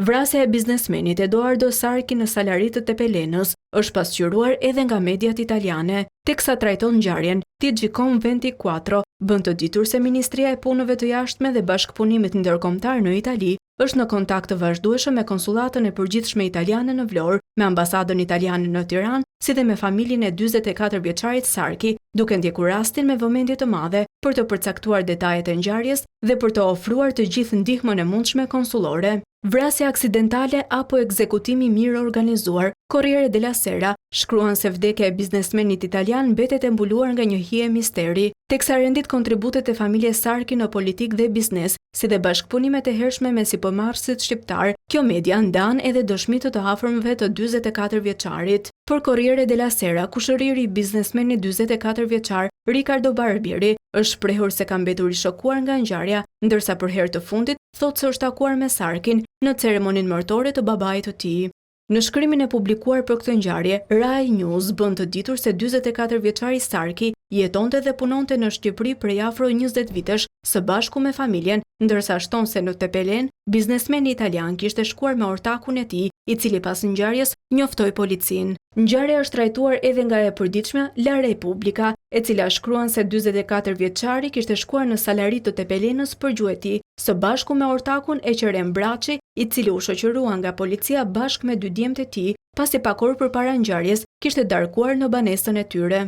Vrasja e biznesmenit Edoardo Sarki në Salarit të Tepelenës është pasqyruar edhe nga mediat italiane, teksa trajton ngjarjen TG24 bën të ditur se Ministria e Punëve të Jashtme dhe Bashkëpunimit Ndërkombëtar në Itali është në kontakt të vazhdueshëm me konsullatën e përgjithshme italiane në Vlorë, me ambasadën italiane në Tiranë, si dhe me familjen e 44 vjeçarit Sarki, duke ndjekur rastin me vëmendje të madhe për të përcaktuar detajet e ngjarjes dhe për të ofruar të gjithë ndihmën e mundshme konsullore. Vrasja aksidentale apo ekzekutimi mirë organizuar, Corriere della Sera shkruan se vdekja e biznesmenit italian mbetet e mbuluar nga një hije misteri, teksa rendit kontributet e familjes Sarki në politikë dhe biznes, si dhe bashkëpunimet e hershme me sipërmarrësit shqiptar. Kjo media ndan edhe dëshmitë të afërmëve të 44 vjeçarit. Për Corriere della Sera, kushëriri i biznesmenit 44 vjeçar Riccardo Barbieri është shprehur se ka mbetur i shokuar nga ngjarja, ndërsa për herë të fundit thotë se është takuar me Sarkin në ceremoninë martore të babait të tij. Në shkrimin e publikuar për këtë ngjarje, Rai News bën të ditur se 44 vjeçari Sarki jetonte dhe punonte në Shqipëri prej afro 20 vitesh së bashku me familjen, ndërsa shton se në Tepelen, biznesmeni italian kishte shkuar me ortakun e tij, i cili pas ngjarjes njoftoi policinë. Ngjarja është trajtuar edhe nga e përditshmja La Repubblica, e cila shkruan se 44 vjeçari kishte shkuar në Salarit të Tepelenës për gjueti, së bashku me ortakun Eqerem Braçi, i cili u shoqërua nga policia bashkë me 2 djemtë e tij, pasi pak orë përpara ngjarjes kishte darkuar në banesën e tyre.